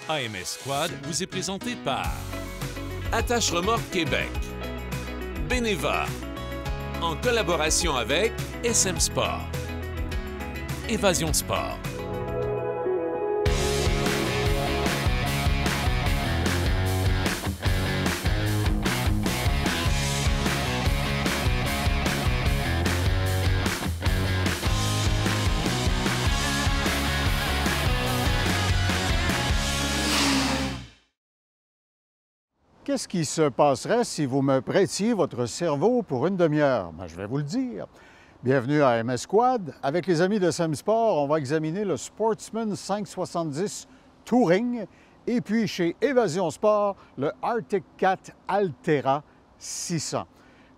AMS Squad vous est présenté par Attache Remorque Québec, Beneva, en collaboration avec SM Sport, Évasion Sport. Qu'est-ce qui se passerait si vous me prêtiez votre cerveau pour une demi-heure? Ben, je vais vous le dire. Bienvenue à AMS Squad. Avec les amis de SM Sport, on va examiner le Sportsman 570 Touring et puis chez Évasion Sport, le Arctic Cat Altera 600.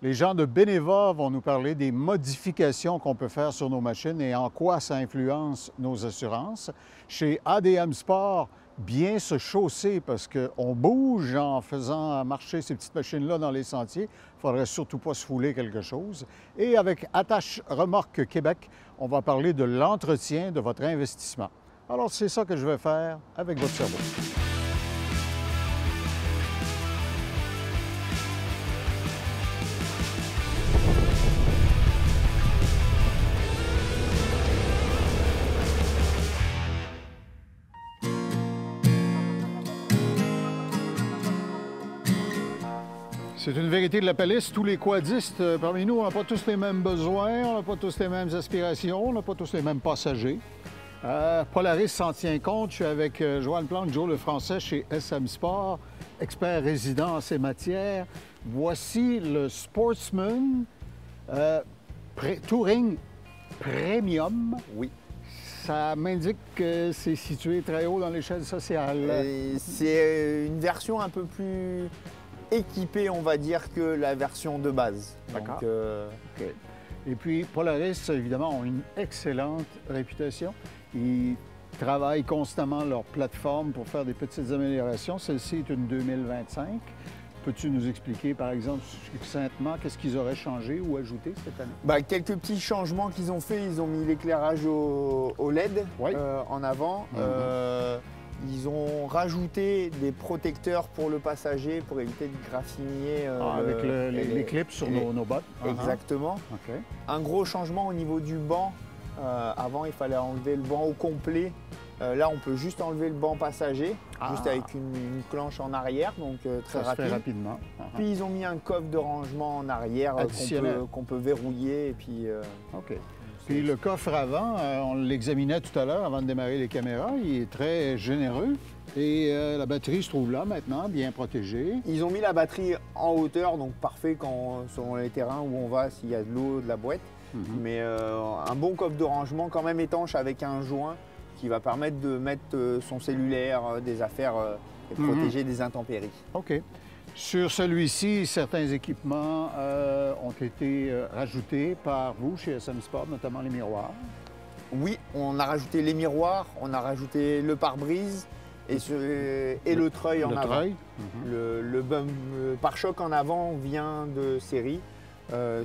Les gens de Beneva vont nous parler des modifications qu'on peut faire sur nos machines et en quoi ça influence nos assurances. Chez ADM Sport, bien se chausser parce qu'on bouge en faisant marcher ces petites machines-là dans les sentiers. Il ne faudrait surtout pas se fouler quelque chose. Et avec Attache Remorque Québec, on va parler de l'entretien de votre investissement. Alors, c'est ça que je vais faire avec votre cerveau. C'est une vérité de la palisse. Tous les quadistes parmi nous, on n'a pas tous les mêmes besoins, on n'a pas tous les mêmes aspirations, on n'a pas tous les mêmes passagers. Polaris s'en tient compte. Je suis avec Joanne Plante, Joe le Français chez SM Sport, expert résident en ces matières. Voici le Sportsman Touring Premium. Oui. Ça m'indique que c'est situé très haut dans l'échelle sociale. C'est une version un peu plus équipée, on va dire, que la version de base. D'accord. Donc, OK. Et puis, Polaris, évidemment, ont une excellente réputation. Ils travaillent constamment leur plateforme pour faire des petites améliorations. Celle-ci est une 2025. Peux-tu nous expliquer, par exemple, succinctement, qu'est-ce qu'ils auraient changé ou ajouté cette année? Quelques petits changements qu'ils ont fait. Ils ont mis l'éclairage au LED Oui. en avant. Ils ont rajouté des protecteurs pour le passager pour éviter de graffiner. Avec les clips sur nos bottes. Exactement. OK. Un gros changement au niveau du banc. Avant, il fallait enlever le banc au complet. Là, on peut juste enlever le banc passager, juste avec une planche en arrière, donc très Ça se fait rapide. rapidement. Puis ils ont mis un coffre de rangement en arrière qu'on peut verrouiller. Et puis, OK. Puis le coffre avant, on l'examinait tout à l'heure avant de démarrer les caméras. Il est très généreux. Et la batterie se trouve là maintenant, bien protégée. Ils ont mis la batterie en hauteur, donc parfait selon les terrains où on va, s'il y a de l'eau, de la boîte. Mais un bon coffre de rangement quand même étanche avec un joint qui va permettre de mettre son cellulaire, des affaires et protéger des intempéries. OK. Sur celui-ci, certains équipements ont été rajoutés par vous chez SM Sport, notamment les miroirs. Oui, on a rajouté les miroirs, on a rajouté le pare-brise et le treuil en avant. Le pare-choc en avant vient de série.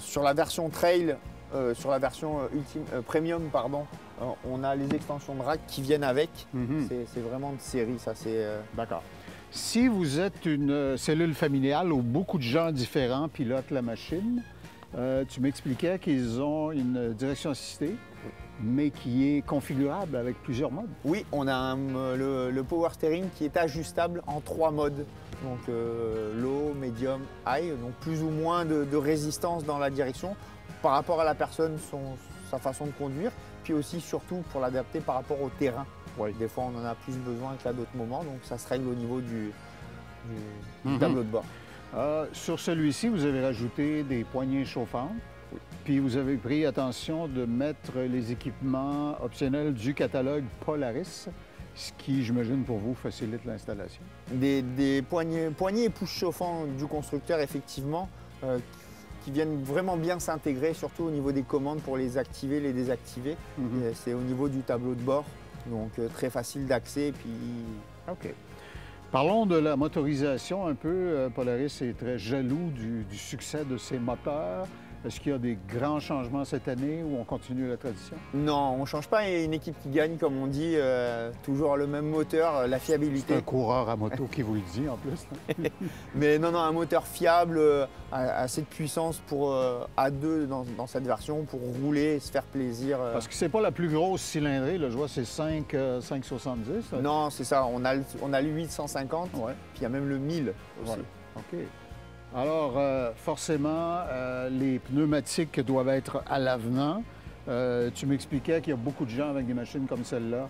Sur la version trail, sur la version premium, pardon, on a les extensions de rack qui viennent avec. C'est vraiment de série, ça c'est... D'accord. Si vous êtes une cellule familiale où beaucoup de gens différents pilotent la machine, tu m'expliquais qu'ils ont une direction assistée, mais qui est configurable avec plusieurs modes. Oui, on a le power steering qui est ajustable en 3 modes. Donc low, medium, high, donc plus ou moins de résistance dans la direction par rapport à la personne, sa façon de conduire, puis aussi surtout pour l'adapter par rapport au terrain. Oui. Des fois, on en a plus besoin qu'à d'autres moments, donc ça se règle au niveau du tableau de bord. Sur celui-ci, vous avez rajouté des poignées chauffantes. Oui. Puis vous avez pris attention de mettre les équipements optionnels du catalogue Polaris, ce qui, j'imagine, pour vous, facilite l'installation. Des poignées et pouces chauffants du constructeur, effectivement, qui viennent vraiment bien s'intégrer, surtout au niveau des commandes pour les activer, les désactiver. C'est au niveau du tableau de bord. Donc très facile d'accès. Puis... OK. Parlons de la motorisation un peu. Polaris est très jaloux du succès de ses moteurs. Est-ce qu'il y a des grands changements cette année ou on continue la tradition? Non, on ne change pas. Une équipe qui gagne, comme on dit, toujours le même moteur, la fiabilité. C'est un coureur à moto qui vous le dit en plus. Mais non, un moteur fiable, assez de puissance pour A2 dans cette version pour rouler et se faire plaisir. Parce que c'est pas la plus grosse cylindrée, là, je vois c'est 5,70. Non, c'est ça. On a le 850, puis il y a même le 1000 aussi. Ouais. OK. Alors, forcément, les pneumatiques doivent être à l'avenant. Tu m'expliquais qu'il y a beaucoup de gens avec des machines comme celle-là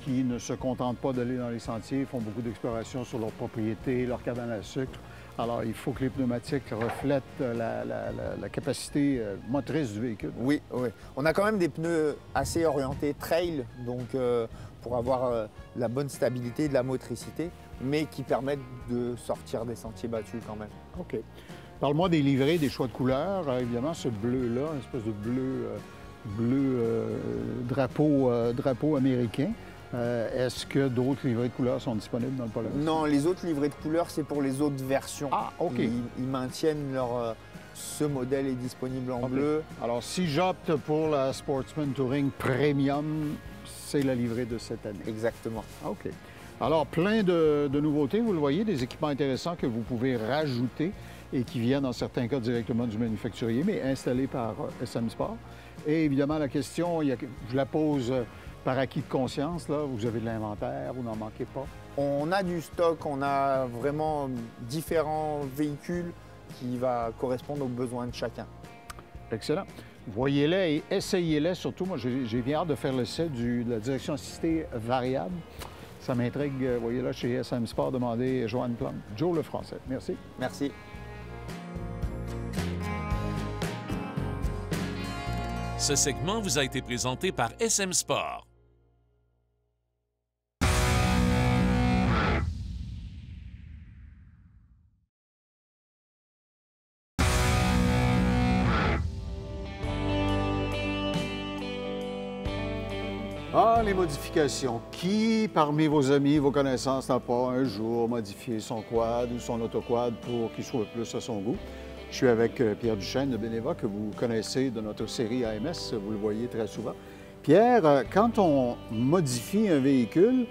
qui ne se contentent pas d'aller dans les sentiers, font beaucoup d'exploration sur leur propriété, leur cabane à sucre. Alors, il faut que les pneumatiques reflètent la capacité motrice du véhicule. Oui, oui. On a quand même des pneus assez orientés trail, donc pour avoir la bonne stabilité, de la motricité, mais qui permettent de sortir des sentiers battus quand même. OK. Parle-moi des livrets, des choix de couleurs. Évidemment, ce bleu-là, une espèce de bleu drapeau américain. Est-ce que d'autres livrets de couleurs sont disponibles dans le Polaris? Non, les autres livrets de couleurs, c'est pour les autres versions. Ah, OK. Ils maintiennent ce modèle est disponible en bleu. Alors, si j'opte pour la Sportsman Touring Premium, c'est la livrée de cette année. Exactement. OK. Alors, plein de nouveautés, vous le voyez, des équipements intéressants que vous pouvez rajouter et qui viennent, dans certains cas, directement du manufacturier, mais installés par SM Sport. Et évidemment, la question, je la pose par acquis de conscience, là. Vous avez de l'inventaire, vous n'en manquez pas? On a du stock, on a vraiment différents véhicules qui va correspondre aux besoins de chacun. Excellent. Voyez-les et essayez-les surtout. Moi, j'ai bien hâte de faire l'essai de la direction assistée variable. Ça m'intrigue. Voyez-là chez SM Sport, demandez Joanne Plante. Joe le Français. Merci. Merci. Ce segment vous a été présenté par SM Sport. Ah, les modifications. Qui, parmi vos amis, vos connaissances, n'a pas un jour modifié son quad ou son autoquad pour qu'il soit plus à son goût? Je suis avec Pierre Duchesne de Beneva, que vous connaissez de notre série AMS, vous le voyez très souvent. Pierre, quand on modifie un véhicule,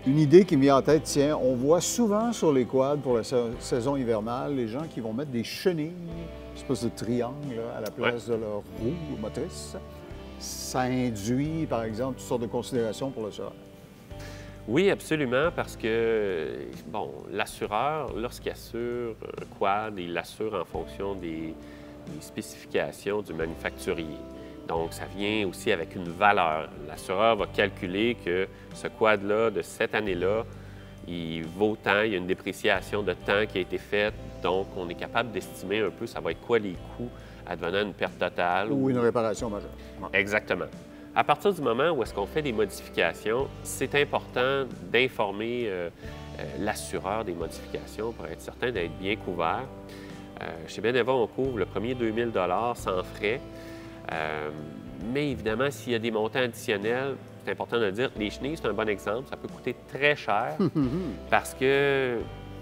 une idée qui me vient en tête, tiens, on voit souvent sur les quads pour la saison hivernale, les gens qui vont mettre des chenilles, une espèce de triangle là, à la place de leur roue motrice. Ça induit, par exemple, toutes sortes de considérations pour le SOR. Oui, absolument, parce que, bon, l'assureur, lorsqu'il assure un quad, il l'assure en fonction des spécifications du manufacturier. Donc, ça vient aussi avec une valeur. L'assureur va calculer que ce quad-là, de cette année-là, il vaut tant, il y a une dépréciation de temps qui a été faite, donc on est capable d'estimer un peu ça va être quoi les coûts advenant une perte totale. Ou une réparation majeure. Exactement. À partir du moment où est-ce qu'on fait des modifications, c'est important d'informer l'assureur des modifications pour être certain d'être bien couvert. Chez Beneva, on couvre le premier 2 000 sans frais. Mais évidemment, s'il y a des montants additionnels, c'est important de le dire. Les chenilles, c'est un bon exemple. Ça peut coûter très cher parce que,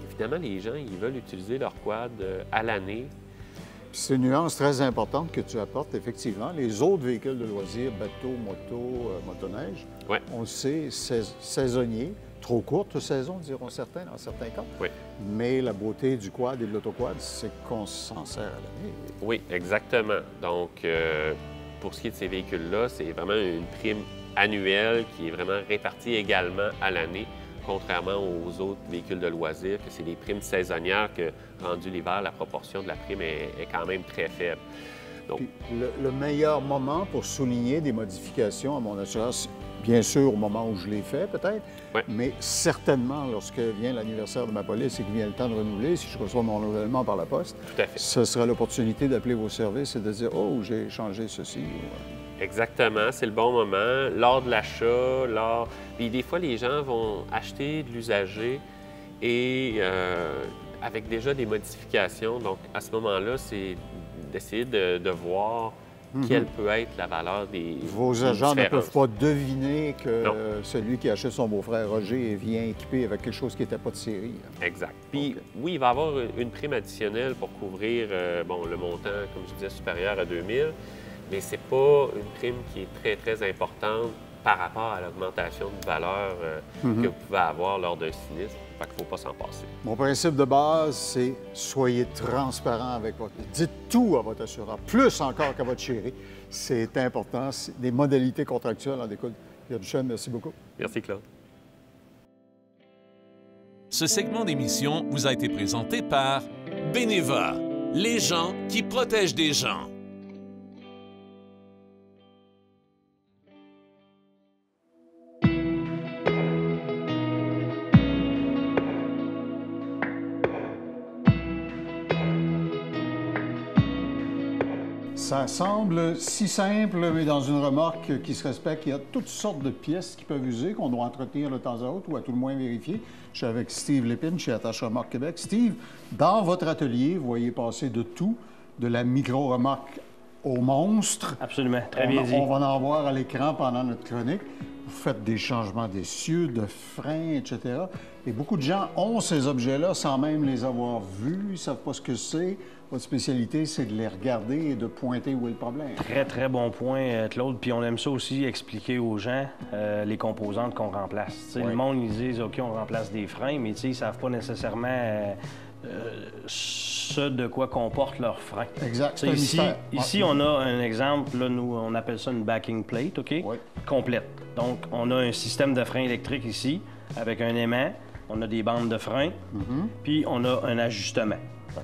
évidemment, les gens, ils veulent utiliser leur quad à l'année. C'est une nuance très importante que tu apportes, effectivement. Les autres véhicules de loisirs, bateaux, motos, motoneige, on le sait, saisonniers, trop courte saison, diront certains, dans certains cas. Oui. Mais la beauté du quad et de l'autoquad, c'est qu'on s'en sert à l'année. Oui, exactement. Donc, pour ce qui est de ces véhicules-là, c'est vraiment une prime annuelle qui est vraiment répartie également à l'année, contrairement aux autres véhicules de loisirs, que c'est des primes saisonnières que, rendu l'hiver, la proportion de la prime est quand même très faible. Donc, le meilleur moment pour souligner des modifications à mon assurance, bien sûr au moment où je l'ai fait peut-être, mais certainement lorsque vient l'anniversaire de ma police et qu'il vient le temps de renouveler, si je reçois mon renouvellement par la poste, tout à fait. Ce sera l'opportunité d'appeler vos services et de dire « Oh, j'ai changé ceci ». Exactement, c'est le bon moment. Lors de l'achat, Puis des fois, les gens vont acheter de l'usager et avec déjà des modifications. Donc, à ce moment-là, c'est d'essayer de voir quelle peut être la valeur des Vos agents ne différences. peuvent pas deviner que Non. celui qui achète son beau-frère Roger vient équipé avec quelque chose qui n'était pas de série. Exact. Puis, OK. oui, il va y avoir une prime additionnelle pour couvrir le montant, comme je disais, supérieur à 2000, mais c'est pas une prime qui est très, très importante par rapport à l'augmentation de valeur que vous pouvez avoir lors d'un sinistre. Fait qu'il ne faut pas s'en passer. Mon principe de base, c'est soyez transparent avec votre... Dites tout à votre assureur, plus encore qu'à votre chérie. C'est important. Des modalités contractuelles en découlent. Pierre Duchesne, merci beaucoup. Merci, Claude. Ce segment d'émission vous a été présenté par Beneva, les gens qui protègent des gens. Ça semble si simple, mais dans une remorque qui se respecte, il y a toutes sortes de pièces qui peuvent user, qu'on doit entretenir de temps à autre ou à tout le moins vérifier. Je suis avec Steve Lépine chez Attache Remorque Québec. Steve, dans votre atelier, vous voyez passer de tout, de la micro-remorque au monstre. Absolument, très bien dit. On va en voir à l'écran pendant notre chronique. Vous faites des changements d'essieux, de freins, etc. Et beaucoup de gens ont ces objets-là sans même les avoir vus, ils ne savent pas ce que c'est. Votre spécialité, c'est de les regarder et de pointer où est le problème. Très, très bon point, Claude. Puis on aime ça aussi expliquer aux gens les composantes qu'on remplace. Oui. Le monde, ils disent, OK, on remplace des freins, mais ils ne savent pas nécessairement ce de quoi comportent leurs freins. Exact. T'sais, ici, Ici, on a un exemple, là, nous, on appelle ça une backing plate, OK? Oui. Complète. Donc, on a un système de frein électrique ici, avec un aimant, on a des bandes de frein, puis on a un ajustement.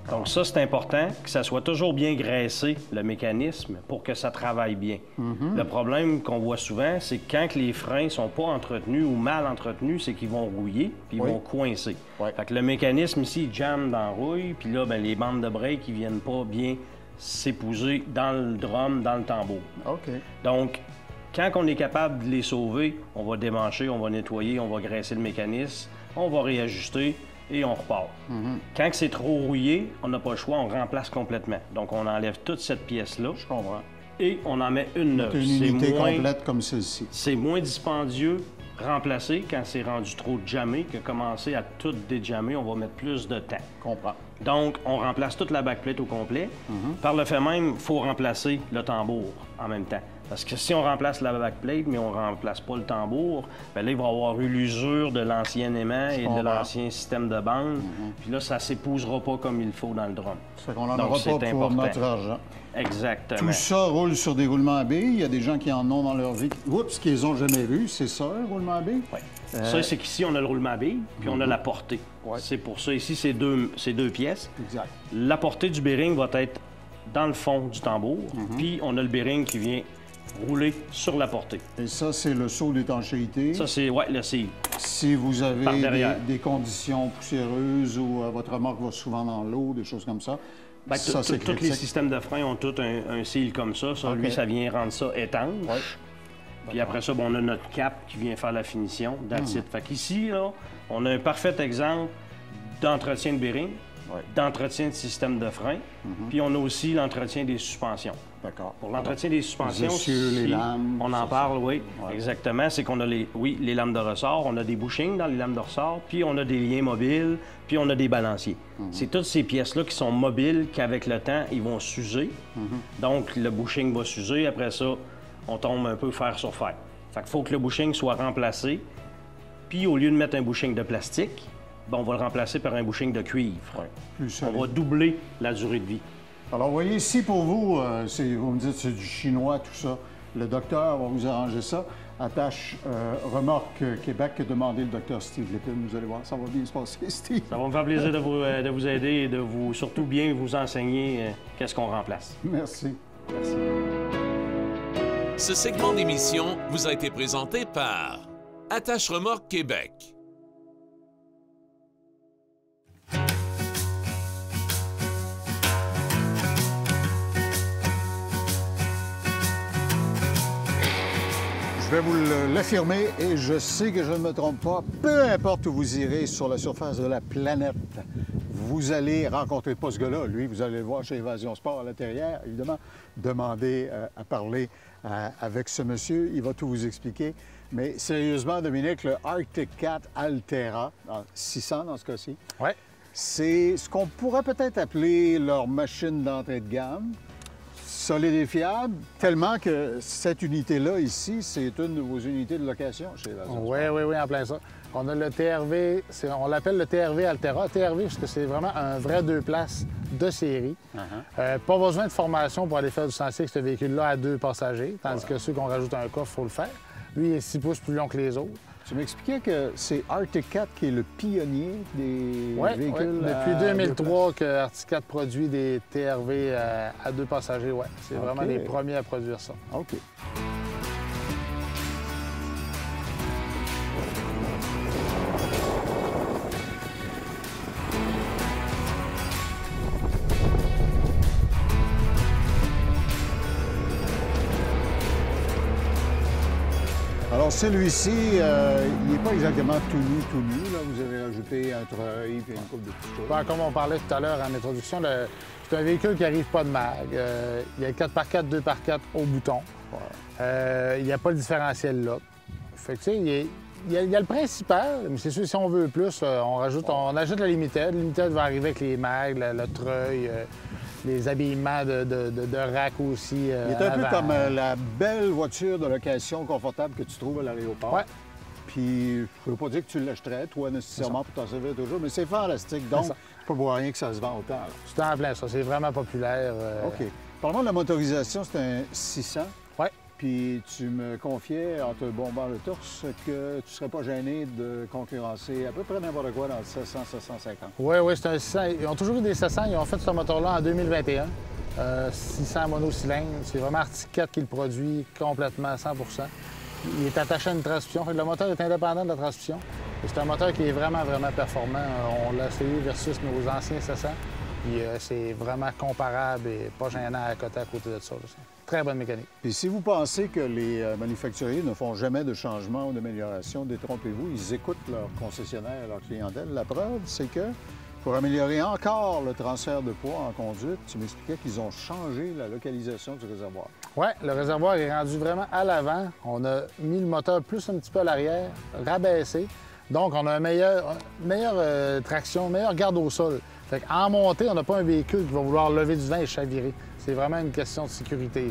Donc ça, c'est important que ça soit toujours bien graissé, le mécanisme, pour que ça travaille bien. Le problème qu'on voit souvent, c'est que quand les freins sont pas entretenus ou mal entretenus, c'est qu'ils vont rouiller puis ils Oui. vont coincer. Oui. Fait que le mécanisme ici, il jamme dans la rouille, puis là, ben, les bandes de break, ils viennent pas bien s'épouser dans le drum, dans le tambour. OK. Donc, quand on est capable de les sauver, on va démancher, on va nettoyer, on va graisser le mécanisme, on va réajuster et on repart. Quand c'est trop rouillé, on n'a pas le choix, on remplace complètement. Donc, on enlève toute cette pièce-là Je comprends. et on en met une neuve. Une C'est unité moins- complète comme celle-ci. C'est moins dispendieux remplacer quand c'est rendu trop jammé que commencer à tout déjammer, on va mettre plus de temps. Je comprends. Donc, on remplace toute la backplate au complet. Par le fait même, il faut remplacer le tambour en même temps. Parce que si on remplace la backplate, mais on ne remplace pas le tambour, bien là, il va y avoir eu l'usure de l'ancien aimant et de comprends. l'ancien système de bande. Puis là, ça ne s'épousera pas comme il faut dans le drum. Ça fait qu'on n'en Donc, aura c'est pas pour important. notre argent. Exactement. Tout ça roule sur des roulements à billes. Il y a des gens qui en ont dans leur vie. Oups, qu'ils n'ont jamais vu. C'est ça, un roulement à billes? Oui. Ça, c'est qu'ici, on a le roulement à billes, puis on a la portée. Ouais. C'est pour ça. Ici, c'est deux pièces. Exact. La portée du bearing va être dans le fond du tambour, puis on a le bearing qui vient rouler sur la portée. Et ça, c'est le saut d'étanchéité. Ça, c'est, ouais, là, c'est Si vous Par avez derrière. des conditions poussiéreuses ou votre remorque va souvent dans l'eau, des choses comme ça, ben, ça, c'est tous les critique. systèmes de frein ont tous un seal comme ça. Ça, OK. lui, ça vient rendre ça étanche. Ouais. Puis après ça, ben, on a notre cap qui vient faire la finition. That's it. Fait qu'ici, là, on a un parfait exemple d'entretien de bearing, Ouais. d'entretien de système de frein, puis on a aussi l'entretien des suspensions. D'accord. Pour l'entretien des suspensions, Les essieux, les lames, on en ça, parle, oui, Ouais. exactement. C'est qu'on a les lames de ressort, on a des bushings dans les lames de ressort, puis on a des liens mobiles, puis on a des balanciers. C'est toutes ces pièces-là qui sont mobiles, qu'avec le temps, ils vont s'user. Donc, le bushing va s'user. Après ça, on tombe un peu fer sur fer. Fait qu'il faut que le bushing soit remplacé. Puis, au lieu de mettre un bushing de plastique, ben, on va le remplacer par un bushing de cuivre. Ouais. Plus On solide. va doubler la durée de vie. Alors, vous voyez, ici, pour vous, vous me dites c'est du chinois, tout ça. Le docteur va vous arranger ça. Attache Remorque Québec, demandez le docteur Steve Lépine. Vous allez voir, ça va bien se passer, Steve. Ça va me faire plaisir de vous aider et de vous surtout bien vous enseigner qu'est-ce qu'on remplace. Merci. Merci. Ce segment d'émission vous a été présenté par Attache Remorque Québec. Je vais vous l'affirmer et je sais que je ne me trompe pas. Peu importe où vous irez sur la surface de la planète, vous allez rencontrer pas ce gars-là. Lui, vous allez le voir chez Évasion Sport à l'intérieur, évidemment. Demandez à parler avec ce monsieur. Il va tout vous expliquer. Mais sérieusement, Dominique, le Arctic Cat Altera, 600 dans ce cas-ci, ouais. C'est ce qu'on pourrait peut-être appeler leur machine d'entrée de gamme. Solide et fiable, tellement que cette unité-là, ici, c'est une de vos unités de location chez Évasion Sport. Oui, en plein ça. On a le TRV, on l'appelle le TRV Altera. TRV, parce que c'est vraiment un vrai 2 places de série. Pas besoin de formation pour aller faire du sentier avec ce véhicule-là à 2 passagers, tandis que ceux qu'on rajoute un coffre, il faut le faire. Lui, il est 6 pouces plus long que les autres. Tu m'expliquais que c'est Arctic Cat qui est le pionnier des véhicules. Oui, depuis 2003 que Arctic Cat produit des TRV à 2 passagers, oui. C'est vraiment les premiers à produire ça. OK. Alors, celui-ci, il n'est pas exactement tout nu, là. Vous avez rajouté un treuil et une couple de petites choses. Ben, comme on parlait tout à l'heure en introduction, c'est un véhicule qui n'arrive pas de mag. Il y a 4x4, 2x4 au bouton. Il n'y a pas le différentiel là. Fait que, tu sais, il y a le principal, mais c'est sûr, si on veut plus, on ajoute la Limited. La Limited va arriver avec les mags, le treuil, les habillements de rack aussi. Il est un peu comme la belle voiture de location confortable que tu trouves à l'aéroport. Oui. Puis, je ne veux pas dire que tu l'achèterais, toi, nécessairement, pour t'en servir toujours, mais c'est fantastique. Donc, pas pour rien que ça se vend autant. C'est en plein ça. C'est vraiment populaire. OK. Parle-moi de la motorisation. C'est un 600. Oui. Puis, tu me confiais, en te bombant le torse, que tu ne serais pas gêné de concurrencer à peu près n'importe quoi dans le 700, 750. Oui, c'est un 600. Ils ont toujours eu des 700. Ils ont fait ce moteur-là en 2021. 600 monocylindres. C'est vraiment Arctic Cat qui le produit complètement à 100 %. Il est attaché à une transmission. Fait que le moteur est indépendant de la transmission. C'est un moteur qui est vraiment, vraiment performant. On l'a essayé versus nos anciens 700. Puis c'est vraiment comparable et pas gênant à côté de ça. Aussi. Très bonne mécanique. Puis si vous pensez que les manufacturiers ne font jamais de changement ou d'amélioration, détrompez-vous, ils écoutent leur concessionnaire, leur clientèle. La preuve, c'est que pour améliorer encore le transfert de poids en conduite, tu m'expliquais qu'ils ont changé la localisation du réservoir. Oui, le réservoir est rendu vraiment à l'avant. On a mis le moteur plus un petit peu à l'arrière, rabaissé. Donc, on a une meilleure traction, meilleure garde au sol. Fait qu'en montée, on n'a pas un véhicule qui va vouloir lever du vent et chavirer. C'est vraiment une question de sécurité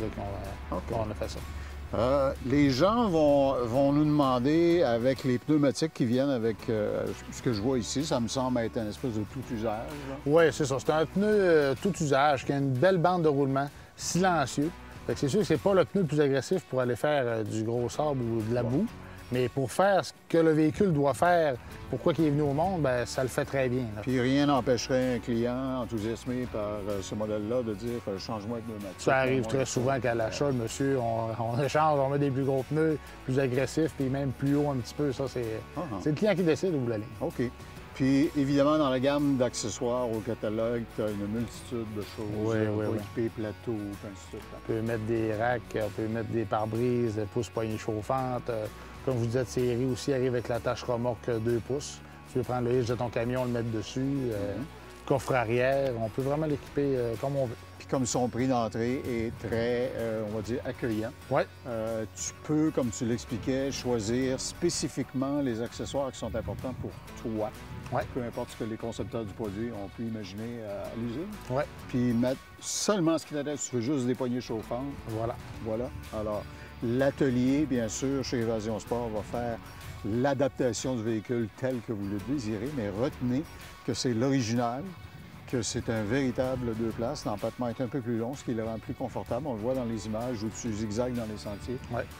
qu'on a fait ça. Les gens vont nous demander, avec les pneumatiques qui viennent avec ce que je vois ici, ça me semble être un espèce de tout usage. Oui, c'est ça. C'est un pneu tout usage qui a une belle bande de roulement, silencieux. Fait que c'est sûr que c'est pas le pneu le plus agressif pour aller faire du gros sable ou de la boue. Mais pour faire ce que le véhicule doit faire, pourquoi il est venu au monde, bien, ça le fait très bien. Là. Puis rien n'empêcherait un client enthousiasmé par ce modèle-là de dire « change-moi de pneumatique ». Ça arrive très souvent qu'à l'achat, monsieur, on échange, on met des plus gros pneus, plus agressifs, puis même plus haut un petit peu. Ça, c'est le client qui décide où l'aller. OK. Puis, évidemment, dans la gamme d'accessoires au catalogue, tu as une multitude de choses. Oui. Équipé, plateau, ainsi de suite. On peut mettre des racks, on peut mettre des pare-brises, des pouces-poignées chauffantes. Comme je vous disais, de série aussi arrive avec la tâche remorque 2 pouces. Tu veux prendre le hitch de ton camion, le mettre dessus. Coffre arrière, on peut vraiment l'équiper comme on veut. Puis comme son prix d'entrée est très, on va dire, accueillant, tu peux, comme tu l'expliquais, choisir spécifiquement les accessoires qui sont importants pour toi. Peu importe ce que les concepteurs du produit ont pu imaginer à l'usine. Puis mettre seulement ce qui t'intéresse. Tu veux juste des poignées chauffantes. Voilà. Alors, l'atelier, bien sûr, chez Évasion Sport, va faire l'adaptation du véhicule tel que vous le désirez, mais retenez que c'est l'original, que c'est un véritable 2 places. L'empattement est un peu plus long, ce qui le rend plus confortable. On le voit dans les images où tu zigzags dans les sentiers.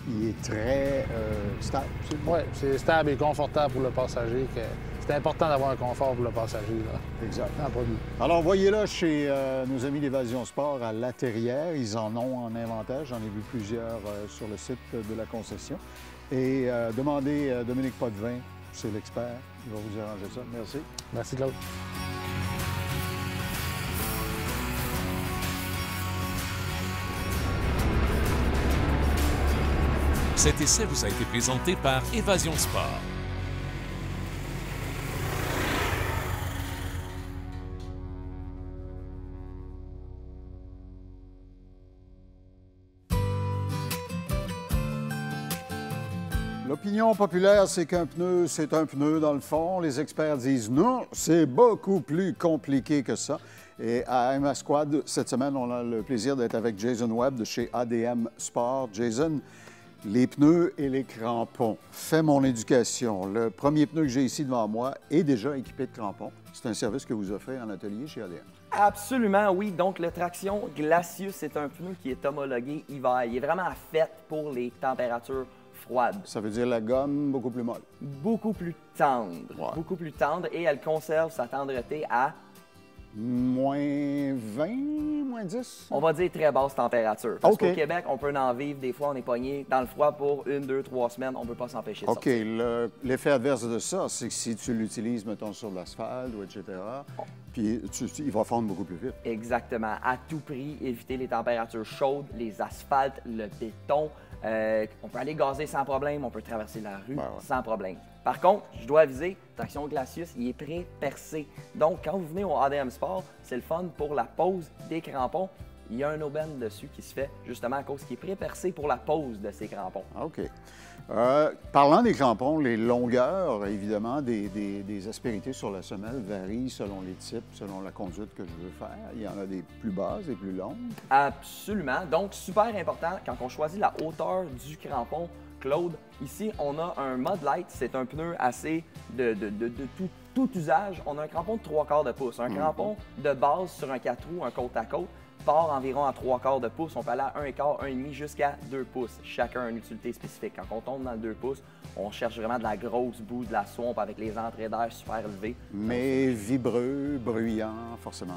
Il est très stable. Oui, c'est stable et confortable pour le passager. C'est important d'avoir un confort pour le passager. Là. Exact. Alors, voyez-là chez nos amis d'Évasion Sport à La Terrière. Ils en ont en inventaire. J'en ai vu plusieurs sur le site de la concession. Et demandez Dominique Potvin, c'est l'expert. Il va vous arranger ça. Merci. Merci, Claude. Cet essai vous a été présenté par Évasion Sport. L'opinion populaire, c'est qu'un pneu, c'est un pneu dans le fond. Les experts disent non, c'est beaucoup plus compliqué que ça. Et à MS Squad, cette semaine, on a le plaisir d'être avec Jason Webb de chez ADM Sport. Jason, les pneus et les crampons. Fais mon éducation. Le premier pneu que j'ai ici devant moi est déjà équipé de crampons. C'est un service que vous offrez en atelier chez ADM. Absolument, oui. Donc, le Traction Glacius, c'est un pneu qui est homologué hiver. Il est vraiment fait pour les températures froides. Ça veut dire la gomme beaucoup plus molle. Beaucoup plus tendre. Ouais. Beaucoup plus tendre et elle conserve sa tendreté à... Moins 20, moins 10? On va dire très basse température. Parce OK. qu'au Québec, on peut en vivre. Des fois, on est pogné dans le froid pour 1, 2, 3 semaines. On ne peut pas s'empêcher de OK. sortir. L'effet adverse de ça, c'est que si tu l'utilises, mettons, sur l'asphalte ou etc., puis il va fondre beaucoup plus vite. Exactement. À tout prix, éviter les températures chaudes, les asphaltes, le béton. On peut aller gazer sans problème, on peut traverser la rue sans problème. Par contre, je dois aviser, Traction Glacius, il est pré-percé. Donc, quand vous venez au ADM Sport, c'est le fun pour la pose des crampons. Il y a un aubaine dessus qui se fait justement à cause qu'il est pré-percé pour la pose de ces crampons. OK. Parlant des crampons, les longueurs, évidemment, des aspérités sur la semelle varient selon les types, selon la conduite que je veux faire. Il y en a des plus basses, des plus longues. Absolument. Donc, super important, quand on choisit la hauteur du crampon, Claude, ici, on a un Mud Light. C'est un pneu assez de tout usage. On a un crampon de 3/4 de pouce. Un crampon de base sur un 4 roues, un côte-à-côte, part environ à 3/4 de pouce. On peut aller à 1,25, 1,5 jusqu'à 2 pouces. Chacun a une utilité spécifique. Quand on tombe dans le 2 pouces, on cherche vraiment de la grosse boue, de la swamp avec les entrées d'air super élevées. Mais vibreux, bruyant, forcément.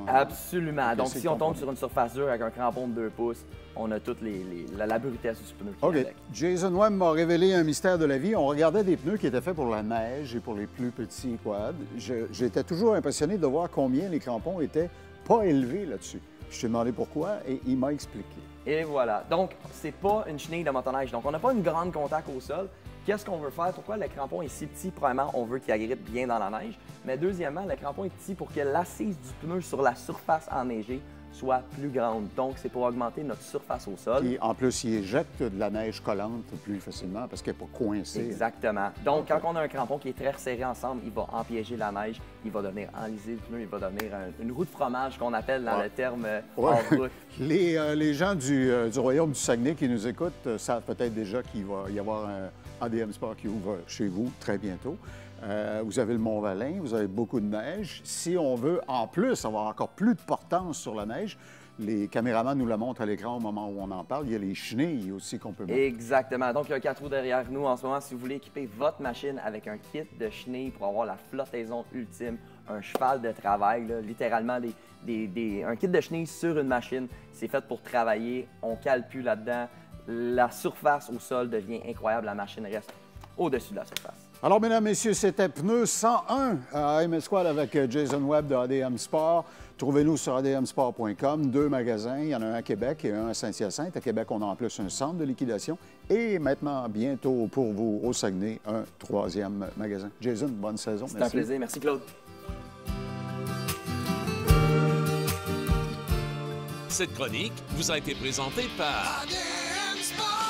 Absolument. Donc, si on tombe sur une surface dure avec un crampon de 2 pouces, on a toute la brutesse du pneu qui est avec. Jason Webb m'a révélé un mystère de la vie. On regardait des pneus qui étaient faits pour la neige et pour les plus petits quads. J'étais toujours impressionné de voir combien les crampons étaient pas élevés là-dessus. Je t'ai demandé pourquoi et il m'a expliqué. Et voilà. Donc, c'est pas une chenille de motoneige. Donc, on n'a pas une grande contact au sol. Qu'est-ce qu'on veut faire? Pourquoi le crampon est si petit? Premièrement, on veut qu'il agrippe bien dans la neige. Mais deuxièmement, le crampon est petit pour que l'assise du pneu sur la surface enneigée soit plus grande. Donc, c'est pour augmenter notre surface au sol. Et en plus, il éjecte de la neige collante plus facilement parce qu'elle n'est pas coincée. Exactement. Donc, quand on a un crampon qui est très resserré ensemble, il va empiéger la neige, il va devenir enlisé le pneu, il va devenir une roue de fromage qu'on appelle dans le terme hors-route. Les gens du royaume du Saguenay qui nous écoutent savent peut-être déjà qu'il va y avoir un ADM Sport qui ouvre chez vous très bientôt. Vous avez le Mont-Valin, vous avez beaucoup de neige. Si on veut, en plus, avoir encore plus de portance sur la neige, les caméramans nous la montrent à l'écran au moment où on en parle. Il y a les chenilles aussi qu'on peut mettre. Exactement. Donc, il y a un 4 roues derrière nous en ce moment. Si vous voulez équiper votre machine avec un kit de chenilles pour avoir la flottaison ultime, un cheval de travail, là, littéralement un kit de chenilles sur une machine, c'est fait pour travailler. On cale plus là-dedans. La surface au sol devient incroyable. La machine reste au-dessus de la surface. Alors, mesdames, messieurs, c'était Pneus 101 à MS Squad avec Jason Webb de ADM Sport. Trouvez-nous sur admsport.com. 2 magasins. Il y en a un à Québec et un à Saint-Hyacinthe. À Québec, on a en plus un centre de liquidation. Et maintenant, bientôt pour vous, au Saguenay, un 3e magasin. Jason, bonne saison. C'est un plaisir. Merci, Claude. Cette chronique vous a été présentée par ADM Sport.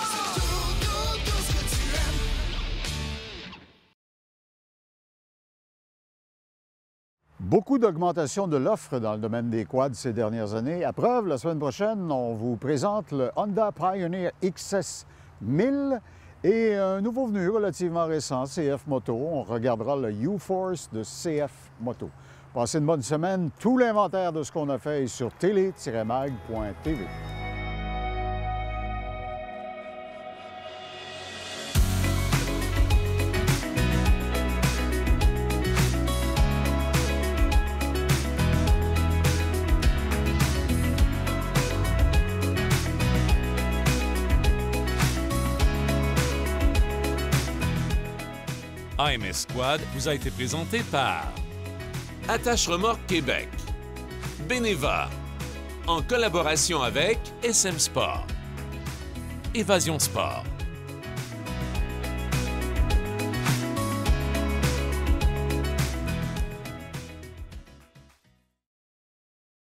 Beaucoup d'augmentation de l'offre dans le domaine des quads ces dernières années. À preuve, la semaine prochaine, on vous présente le Honda Pioneer XS 1000 et un nouveau venu relativement récent, CF Moto. On regardera le U-Force de CF Moto. Passez une bonne semaine. Tout l'inventaire de ce qu'on a fait est sur télé-mag.tv. AMS Squad vous a été présenté par Attache Remorque Québec, Beneva, en collaboration avec SM Sport, Évasion Sport.